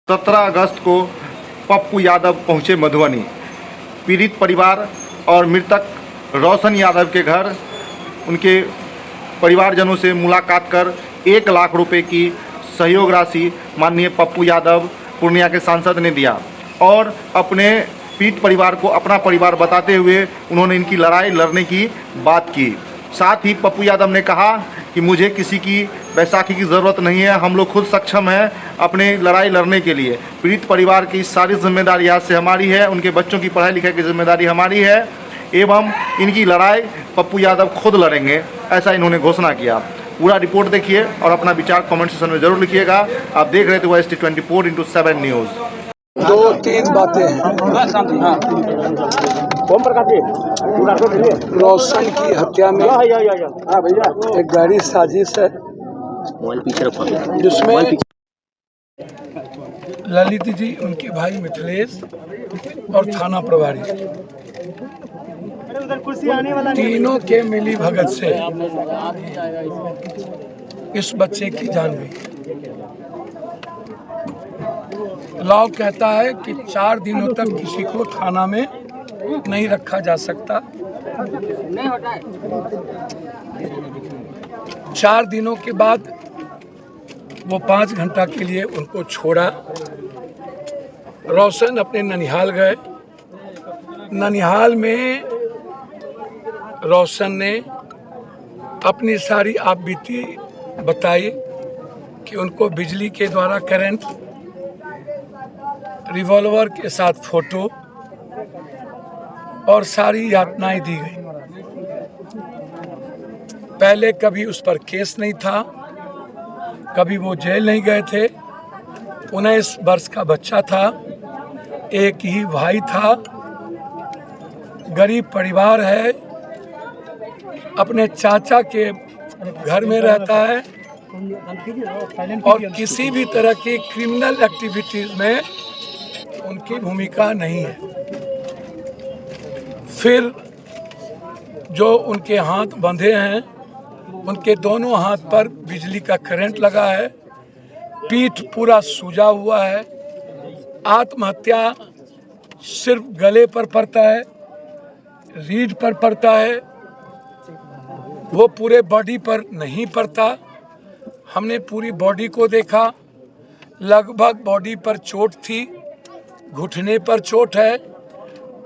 17 अगस्त को पप्पू यादव पहुंचे मधुबनी। पीड़ित परिवार और मृतक रोशन यादव के घर उनके परिवारजनों से मुलाकात कर 1 लाख रुपए की सहयोग राशि माननीय पप्पू यादव पूर्णिया के सांसद ने दिया और अपने पीड़ित परिवार को अपना परिवार बताते हुए उन्होंने इनकी लड़ाई लड़ने की बात की। साथ ही पप्पू यादव ने कहा कि मुझे किसी की बैसाखी की ज़रूरत नहीं है, हम लोग खुद सक्षम हैं अपने लड़ाई लड़ने के लिए। पीड़ित परिवार की सारी जिम्मेदारी आज से हमारी है, उनके बच्चों की पढ़ाई लिखाई की जिम्मेदारी हमारी है एवं इनकी लड़ाई पप्पू यादव खुद लड़ेंगे, ऐसा इन्होंने घोषणा किया। पूरा रिपोर्ट देखिए और अपना विचार कमेंट सेक्शन में जरूर लिखिएगा। आप देख रहे थे OST 24/7 न्यूज़। 2-3 बातें हैं। रोशन की हत्या में एक गहरी साजिश है जिसमें ललित जी, उनके भाई मिथिलेश और थाना प्रभारी तीनों के मिली भगत से इस बच्चे की जान गई। लॉ कहता है कि 4 दिनों तक किसी को थाना में नहीं रखा जा सकता। 4 दिनों के बाद वो 5 घंटा के लिए उनको छोड़ा। रोशन अपने ननिहाल गए। ननिहाल में रोशन ने अपनी सारी आपबीती बताई कि उनको बिजली के द्वारा करंट, रिवॉल्वर के साथ फोटो और सारी यातनाएं दी गई। पहले कभी उस पर केस नहीं था, कभी वो जेल नहीं गए थे। 19 वर्ष का बच्चा था, एक ही भाई था, गरीब परिवार है, अपने चाचा के घर में रहता है और किसी भी तरह की क्रिमिनल एक्टिविटीज में उनकी भूमिका नहीं है। फिर जो उनके हाथ बंधे हैं, उनके दोनों हाथ पर बिजली का करंट लगा है, पीठ पूरा सूजा हुआ है। आत्महत्या सिर्फ गले पर पड़ता है, रीढ़ पर पड़ता है, वो पूरे बॉडी पर नहीं पड़ता। हमने पूरी बॉडी को देखा, लगभग बॉडी पर चोट थी, घुटने पर चोट है,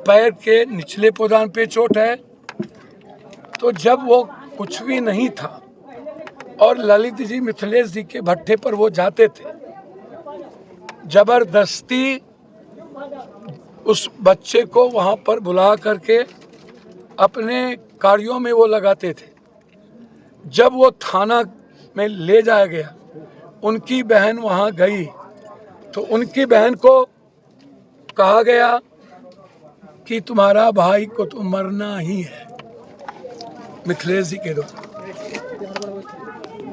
पैर के निचले पोदान पे चोट है। तो जब वो कुछ भी नहीं था और ललित जी, मिथिलेश जी के भट्टे पर वो जाते थे, जबरदस्ती उस बच्चे को वहाँ पर बुला करके अपने कार्यों में वो लगाते थे। जब वो थाना में ले जाया गया, उनकी बहन वहाँ गई तो उनकी बहन को कहा गया कि तुम्हारा भाई को तो मरना ही है, मिथिलेश जी के द्वारा।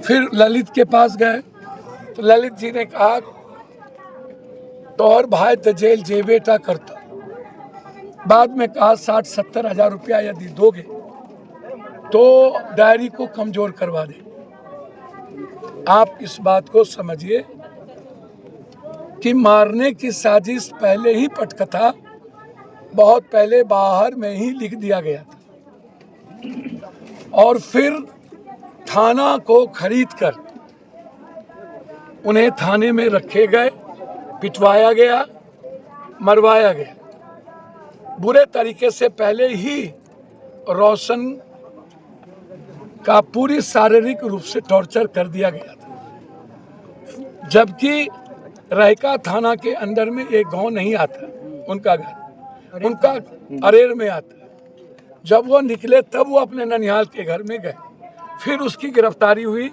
फिर ललित के पास गए तो ललित जी ने कहा तो और भाई तो जेल जेबेटा करता। बाद में कहा 60-70 हज़ार रुपया यदि दोगे तो डायरी को कमजोर करवा दे। आप इस बात को समझिए कि मारने की साजिश पहले ही पटकथा बहुत पहले बाहर में ही लिख दिया गया था और फिर थाना को खरीदकर उन्हें थाने में रखे गए, पिटवाया गया, मरवाया गया। बुरे तरीके से पहले ही रोशन का पूरी शारीरिक रूप से टॉर्चर कर दिया गया था। जबकि रायका थाना के अंदर में एक गांव नहीं आता, उनका घर, उनका अरेर में आता। जब वो निकले तब वो अपने ननिहाल के घर में गए। फिर उसकी गिरफ्तारी हुई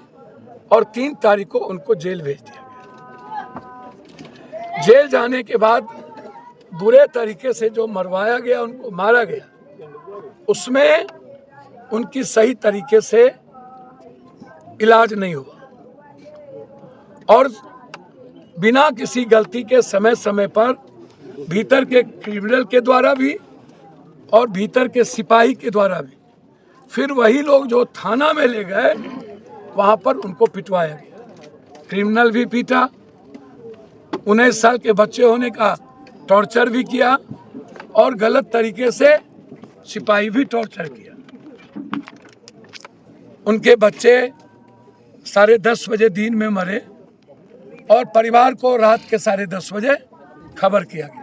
और 3 तारीख को उनको जेल भेज दिया गया। जेल जाने के बाद बुरे तरीके से जो मरवाया गया, उनको मारा गया, उसमें उनकी सही तरीके से इलाज नहीं हुआ और बिना किसी गलती के समय समय पर भीतर के क्रिमिनल के द्वारा भी और भीतर के सिपाही के द्वारा भी, फिर वही लोग जो थाना में ले गए वहाँ पर उनको पिटवाया गया। क्रिमिनल भी पीटा, 19 साल के बच्चे होने का टॉर्चर भी किया और गलत तरीके से सिपाही भी टॉर्चर किया। उनके बच्चे 10:30 बजे दिन में मरे और परिवार को रात के 10:30 बजे खबर किया गया।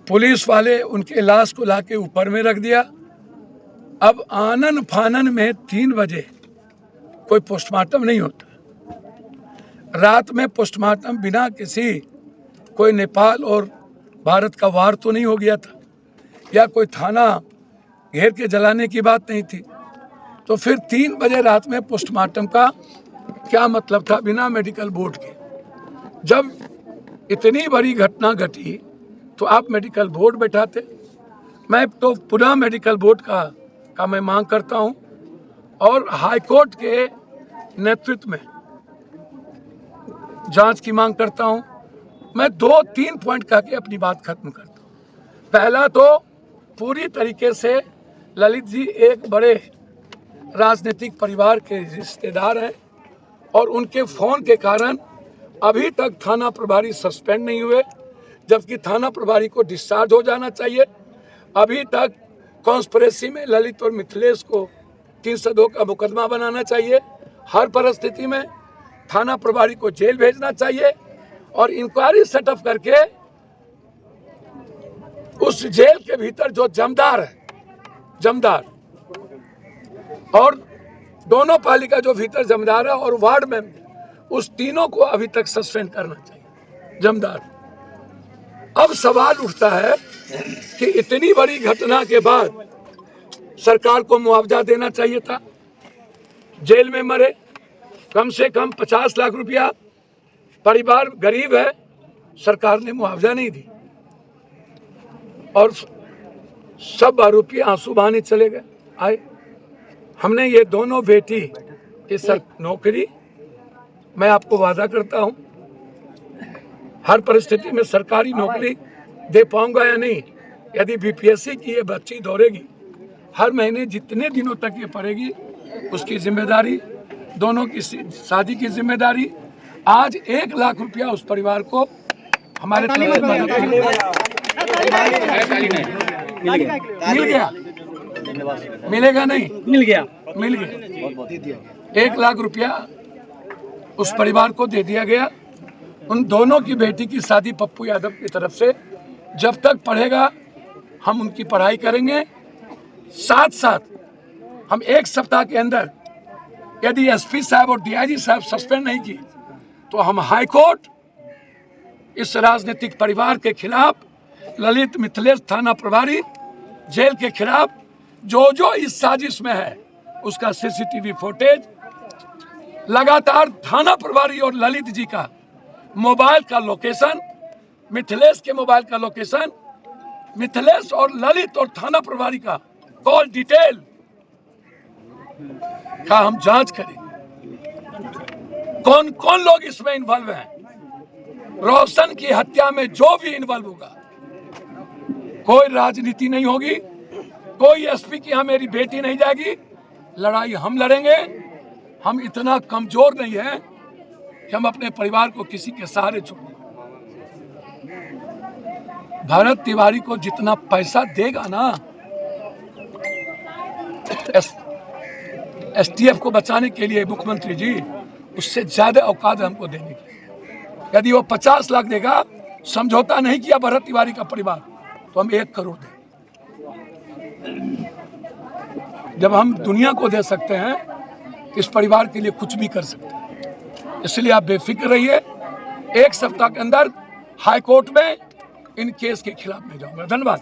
पुलिस वाले उनके लाश को लाके ऊपर में रख दिया। अब आनन फानन में 3 बजे कोई पोस्टमार्टम नहीं होता। रात में पोस्टमार्टम बिना किसी कोई नेपाल और भारत का वार तो नहीं हो गया था या कोई थाना घेर के जलाने की बात नहीं थी। तो फिर 3 बजे रात में पोस्टमार्टम का क्या मतलब था बिना मेडिकल बोर्ड के? जब इतनी बड़ी घटना घटी तो आप मेडिकल बोर्ड बैठाते। मैं तो पुनः मेडिकल बोर्ड का मैं मांग करता हूं और हाईकोर्ट के नेतृत्व में जांच की मांग करता हूं। मैं 2-3 पॉइंट कह के अपनी बात खत्म करता हूं। पहला तो पूरी तरीके से ललित जी एक बड़े राजनीतिक परिवार के रिश्तेदार हैं और उनके फोन के कारण अभी तक थाना प्रभारी सस्पेंड नहीं हुए, जबकि थाना प्रभारी को डिस्चार्ज हो जाना चाहिए। अभी तक कॉन्स्पिरेसी में ललित और मिथिलेश को 302 का मुकदमा बनाना चाहिए। हर परिस्थिति में थाना प्रभारी को जेल भेजना चाहिए और इंक्वायरी सेटअप करके उस जेल के भीतर जो जमदार और दोनों पालिका जो भीतर जमदार है और वार्ड में उस तीनों को अभी तक सस्पेंड करना चाहिए जमदार। अब सवाल उठता है कि इतनी बड़ी घटना के बाद सरकार को मुआवजा देना चाहिए था। जेल में मरे कम से कम 50 लाख रुपया, परिवार गरीब है, सरकार ने मुआवजा नहीं दी और सब आरोपी आंसू बहाने चले गए। आए हमने ये दोनों बेटी की नौकरी, मैं आपको वादा करता हूं हर परिस्थिति में सरकारी नौकरी दे पाऊंगा या नहीं। यदि बीपीएससी की ये बच्ची दौड़ेगी, हर महीने जितने दिनों तक ये पढ़ेगी उसकी जिम्मेदारी, दोनों की शादी की जिम्मेदारी। आज 1 लाख रुपया उस परिवार को हमारे तरफ से मदद मिल गया, मिलेगा नहीं, मिल गया 1 लाख रुपया उस परिवार को दे दिया गया। उन दोनों की बेटी की शादी पप्पू यादव की तरफ से जब तक पढ़ेगा हम उनकी पढ़ाई करेंगे। साथ साथ हम 1 सप्ताह के अंदर यदि एसपी साहब और डीआईजी साहब सस्पेंड नहीं किए तो हम हाई कोर्ट इस राजनीतिक परिवार के खिलाफ, ललित मिथिलेश थाना प्रभारी जेल के खिलाफ जो इस साजिश में है उसका सीसीटीवी फुटेज, लगातार थाना प्रभारी और ललित जी का मोबाइल का लोकेशन, मिथिलेश के मोबाइल का लोकेशन, मिथिलेश और ललित और थाना प्रभारी का कॉल डिटेल का हम जांच करें। कौन कौन लोग इसमें इन्वॉल्व हैं। रोशन की हत्या में जो भी इन्वॉल्व होगा, कोई राजनीति नहीं होगी, कोई एसपी की यहाँ मेरी बेटी नहीं जाएगी। लड़ाई हम लड़ेंगे। हम इतना कमजोर नहीं है कि हम अपने परिवार को किसी के सहारे छोड़ दें। भरत तिवारी को जितना पैसा देगा ना एसटीएफ को बचाने के लिए मुख्यमंत्री जी, उससे ज्यादा औकात है हमको देने की। यदि वो 50 लाख देगा, समझौता नहीं किया भरत तिवारी का परिवार, तो हम 1 करोड़ देंगे। जब हम दुनिया को दे सकते हैं, इस परिवार के लिए कुछ भी कर सकते हैं। इसलिए आप बेफिक्र रहिए। 1 सप्ताह के अंदर हाई कोर्ट में इन केस के खिलाफ मैं जाऊंगा। धन्यवाद।